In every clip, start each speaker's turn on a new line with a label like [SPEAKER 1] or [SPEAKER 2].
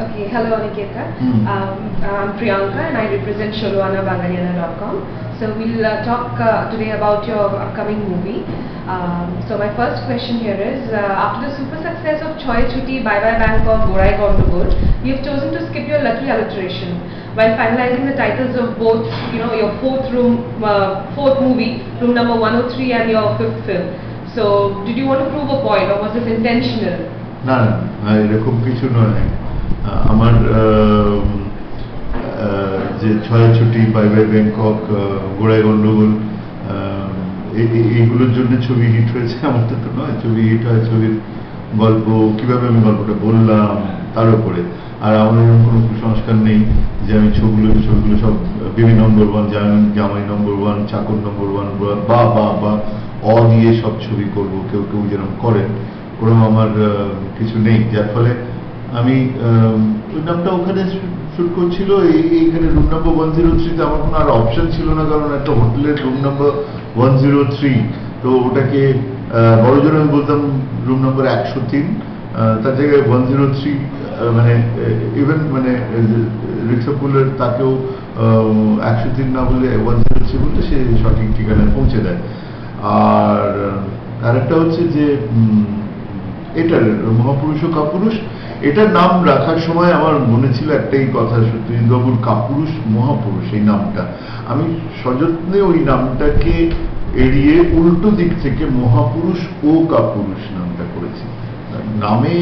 [SPEAKER 1] Okay, hello Aniketa. I'm Priyanka and I represent SholuanaBangaliana.com. So we'll talk today about your upcoming movie. So my first question here is, after the super success of Choy Chuti, Bye Bye Bangkok, Gorai Gondogol, you have chosen to skip your lucky alliteration while finalizing the titles of both, your fourth movie, Room Number 103, and your fifth film. So did you want to prove a point, or was this intentional?
[SPEAKER 2] না এরকম কিছু নয়। আমার যে ছয় ছুটি, bye bye Bangkok, গোড়ায় গন্ডগোল, এইগুলোর জন্য ছবি হিট হয়েছে আমারটা তো নয়। ছবি হিট হয় ছবির গল্প, কিভাবে আমি গল্পটা বললাম তার উপরে। আর আমার এরকম কোনো কুসংস্কার নেই যে আমি ছবিগুলো সব বেবি নম্বর 1, জামাই নম্বর 1, চাকর নম্বর 1 বা অ দিয়ে সব ছবি করবো, কেউ যেরকম করেন, ওরকম আমার কিছু নেই। যার ফলে আমি ওই নামটা ওখানে শুট করছিল, এইখানে রুম নাম্বার 103-তে আমার কোনো আর অপশন ছিল না, কারণ একটা হোটেলের রুম নাম্বার 103, তো ওটাকে বড় জোর আমি বলতাম রুম নাম্বার 103, তার জায়গায় 103, মানে ইভেন মানে রিক্সাপুলের তাকেও 103 না বলে 103 বলতে সে সঠিক ঠিকানায় পৌঁছে দেয়। আর আরেকটা হচ্ছে যে এটার মহাপুরুষ ও কাপুরুষ, এটার নাম রাখার সময় আমার মনে ছিল একটাই কথা, সত্যজিৎ বাবুর কাপুরুষ মহাপুরুষ এই নামটা, আমি সযত্নে ওই নামটাকে এড়িয়ে উল্টো দিক থেকে মহাপুরুষ ও কাপুরুষ নামটা করেছি। নামে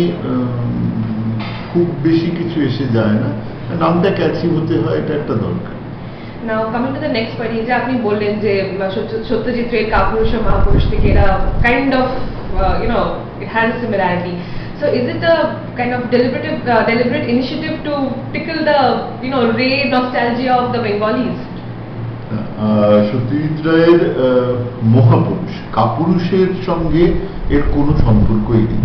[SPEAKER 2] খুব বেশি কিছু এসে যায় না, নামটা ক্যাচি হতে হয়, এটা একটা দরকার।
[SPEAKER 1] Now coming to the next point, যে আপনি বললেন যে সত্যজিতের কাপুরুষ ও মহাপুরুষ থেকে এটা kind of it has a similarity. So is it a kind of deliberate initiative to tickle the ray nostalgia of the Bengalis?
[SPEAKER 2] Satyajit রায়ের মহাপুরুষ, কাপুরুষের সঙ্গে এর কোনো সম্পর্কই নেই।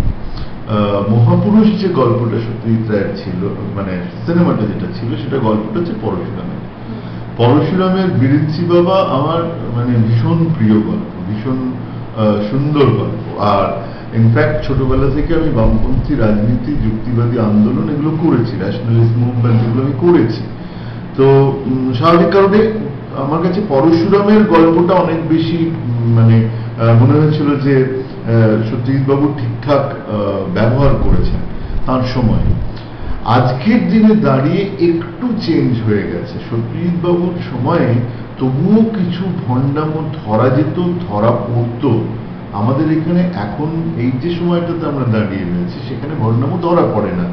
[SPEAKER 2] মহাপুরুষ যে গল্পটা সত্যজিৎ রায়ের ছিল, মানে সিনেমাটা যেটা ছিল, সেটা গল্পটা হচ্ছে পরশুরামের বিরিঞ্চি বাবা আমার মানে ভীষণ প্রিয় গল্প, ভীষণ সুন্দর গল্প। আর ইনফ্যাক্ট ছোটবেলা থেকে আমি বামপন্থী রাজনীতি, যুক্তিবাদী আন্দোলন এগুলো করেছি, ন্যাশনালিস্ট মুভমেন্ট এগুলো আমি করেছি। তো স্বাভাবিক কারণে আমার কাছে পরশুরামের গল্পটা অনেক বেশি মানে মনে হয়েছিল যে সত্যজিৎ বাবু ঠিকঠাক ব্যবহার করেছেন তার সময়। আজকের দিনে দাঁড়িয়ে একটু চেঞ্জ হয়ে গেছে। সত্যজিৎ বাবুর সময়ে তবুও কিছু ভণ্ডামো ধরা যেত, ধরা পড়তো। আমাদের এখানে এখন এই যে সময়টাতে আমরা দাঁড়িয়ে রয়েছি, সেখানে ভণ্ডামো ধরা পড়ে না।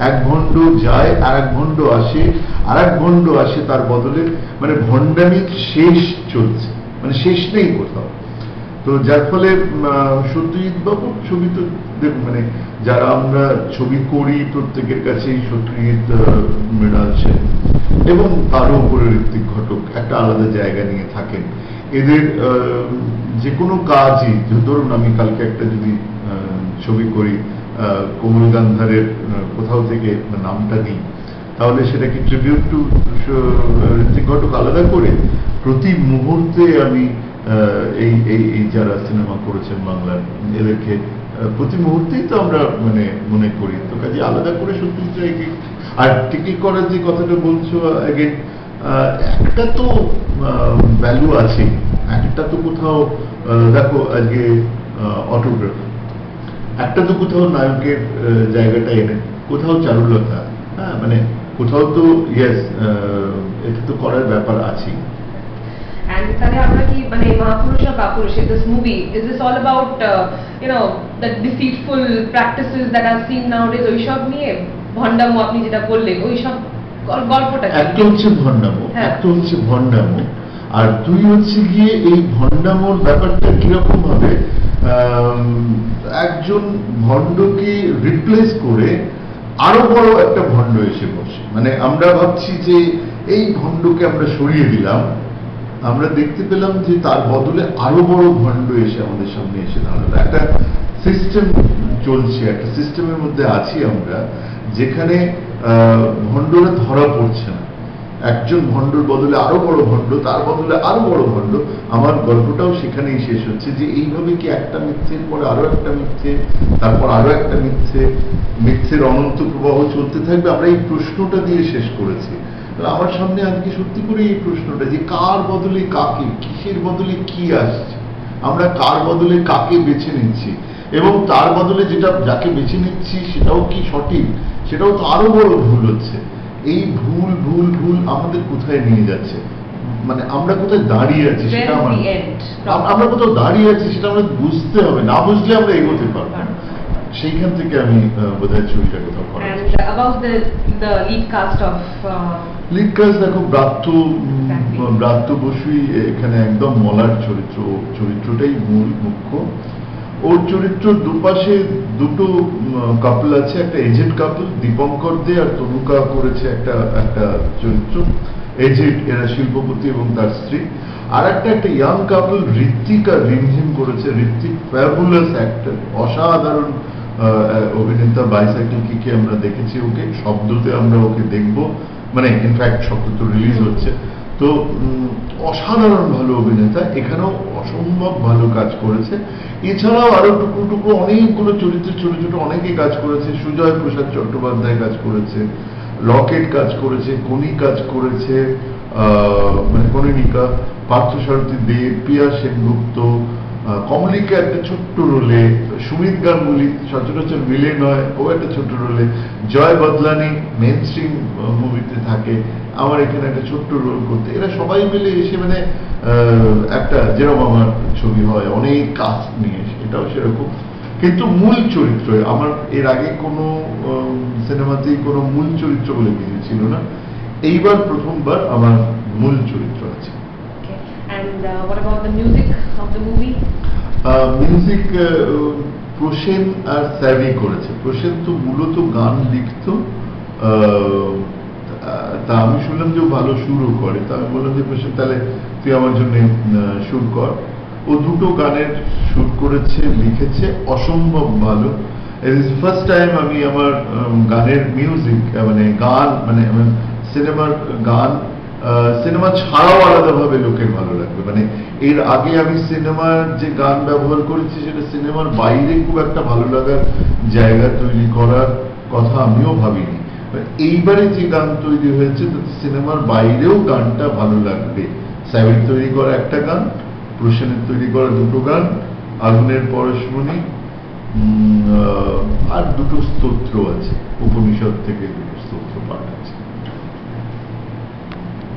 [SPEAKER 2] এক ভণ্ড যায়, আর এক ভণ্ড আসে, আর এক ভণ্ড আসে, তার বদলে মানে ভণ্ডামির শেষ চলছে, মানে শেষ নেই কোথাও। তো যার ফলে সত্যজিৎ বাবুর ছবি তো দেখুন, মানে যারা আমরা ছবি করি প্রত্যেকের কাছেই সত্যজিৎ মৃণাল সেন এবং তারও উপরে ঋত্বিক ঘটক একটা আলাদা জায়গা নিয়ে থাকেন। এদের যে কোনো কাজই, ধরুন আমি কালকে একটা যদি ছবি করি, কোমল গান্ধারের কোথাও থেকে নামটা নিই, তাহলে সেটাকে ট্রিবিউট টু ঋত্বিক ঘটক আলাদা করে প্রতি মুহূর্তে আমি এই যারা সিনেমা করেছেন বাংলার, এদেরকে প্রতি মুহূর্তেই তো আমরা মানে মনে করি। তো কাজে আলাদা করে সত্যজিৎ রায়কে আর টিকিট করার যে কথাটা বলছো, আগে একটা তো ভ্যালু আছে, একটা তো কোথাও দেখো আজকে অটোগ্রাফ, একটা তো কোথাও নায়কের জায়গাটা এনে, কোথাও চারুলতা, হ্যাঁ মানে কোথাও তো ইয়েস, এটা তো করার ব্যাপার আছে।
[SPEAKER 1] And তাহলে আমরা কি মানে মহাপুরুষ আর কাপুরুষ, this movie is this all about the deceitful practices that are seen nowadays, ওইসব নিয়ে ভণ্ডামো আপনি যেটা বললেন, ওইসব গল্পটা
[SPEAKER 2] একটা হচ্ছে ভণ্ডামো, আর দুই হচ্ছে গিয়ে এই ভণ্ডামোর ব্যাপারটা কিরকম ভাবে একজন ভণ্ডকে রিপ্লেস করে আরো বড় একটা ভণ্ড এসে বসে। মানে আমরা ভাবছি যে এই ভণ্ডকে আমরা সরিয়ে দিলাম, আমরা দেখতে পেলাম যে তার বদলে আরো বড় ভণ্ড এসে আমাদের সামনে এসে দাঁড়ালো। একটা সিস্টেম চলছে, একটা সিস্টেমের মধ্যে আছি আমরা, যেখানে ভণ্ডরা ধরা পড়ছে না, একজন ভণ্ডর বদলে আরো বড় ভণ্ড, তার বদলে আরো বড় ভণ্ড। আমার গল্পটাও সেখানেই শেষ হচ্ছে যে এইভাবে কি একটা মিথ্যের পরে আরো একটা মিথ্যে, তারপর আরো একটা মিথ্যে, মিথ্যের অনন্ত প্রবাহ চলতে থাকবে। আমরা এই প্রশ্নটা দিয়ে শেষ করেছি। আমার সামনে আজকে সত্যি করে এই প্রশ্নটা যে কার বদলে কাকে, কিসের বদলে কি আসছে, আমরা কার বদলে কাকে বেছে নিচ্ছি, এবং তার বদলে যেটা যাকে বেছে নিচ্ছি সেটাও কি সঠিক, সেটাও তো আরো বড় ভুল হচ্ছে। এই ভুল ভুল ভুল আমাদের কোথায় নিয়ে যাচ্ছে, মানে আমরা কোথায় দাঁড়িয়ে আছি সেটা আমরা কোথাও দাঁড়িয়ে আছি সেটা আমরা বুঝতে হবে, না বুঝলে আমরা এগোতে পারবো। সেইখান থেকে আমি বোধহয় ছবিটা কোথাও করি। লিড কাস্ট দেখো, ব্রাত্য বসুই এখানে একদম মলার চরিত্র, চরিত্রটাই মূল মুখ্য। ওর চরিত্র দুপাশে দুটো কাপল আছে, একটা এজেড কাপল, দীপঙ্কর দে আর তনুকা করেছে একটা চরিত্র, এজেড, এরা শিল্পপতি এবং তার স্ত্রী। আর একটা ইয়াং কাপল, ঋত্বিক আর রিমঝিম করেছে। ঋত্বিক ফ্যাবুলাস অ্যাক্টর, অসাধারণ অভিনেতা। বাইসাইকেল কিকে আমরা দেখেছি ওকে, শব্দতে আমরা ওকে দেখবো, মানে ইনফ্যাক্ট শব্দ তো রিলিজ হচ্ছে। তো অসাধারণ ভালো অভিনেতা, এখানেও অসম্ভব ভালো কাজ করেছে। এছাড়াও আরো টুকরো টুকরো অনেকগুলো চরিত্রে ছোট ছোট অনেকে কাজ করেছে। সুজয় প্রসাদ চট্টোপাধ্যায় কাজ করেছে, লকেট কাজ করেছে, কনি কাজ করেছে, মানে কনিনিকা, পার্থসারথী দে, পিয়া সেনগুপ্ত, কমলিকা একটা ছোট্ট রোলে, সুমিত গাঙ্গুলি সচরাচর মিলে নয়, ও একটা ছোট্ট রোলে, জয় বদলানি মেন স্ট্রিম মুভিতে থাকে, আমার এখানে একটা ছোট্ট রোল করতে। এরা সবাই মিলে এসে মানে একটা যেরকম আমার ছবি হয় অনেক কাস্ট নিয়ে, এটাও সেরকম। কিন্তু মূল চরিত্র আমার এর আগে কোনো সিনেমাতেই কোনো মূল চরিত্র বলে কিছু ছিল না, এইবার প্রথমবার আমার মূল চরিত্র আছে। মিউজিক প্রসেন আর স্যাভি করেছে। প্রসেন তো মূলত গান লিখতো, তা আমি শুনলাম যে ও ভালো সুরও করে, তা আমি বললাম যে প্রসেন তাহলে তুই আমার জন্য সুর কর। ও দুটো গানের সুর করেছে, লিখেছে, অসম্ভব ভালো। ফার্স্ট টাইম আমি আমার গানের মিউজিক মানে গান মানে সিনেমার গান সিনেমা ছাড়াও আলাদাভাবে লোকের ভালো লাগবে। মানে এর আগে আমি সিনেমার যে গান ব্যবহার করেছি সেটা সিনেমার বাইরে খুব একটা ভালো লাগার জায়গা তৈরি করার কথা আমিও ভাবিনি। এইবারে যে গান তৈরি হয়েছে তাতে সিনেমার বাইরেও গানটা ভালো লাগবে। সাইবের তৈরি করা একটা গান, প্রসেনের তৈরি করা দুটো গান, আগুনের পরশমণি, আর দুটো স্তোত্র আছে, উপনিষদ থেকে দুটো স্তোত্র পাঠ আছে।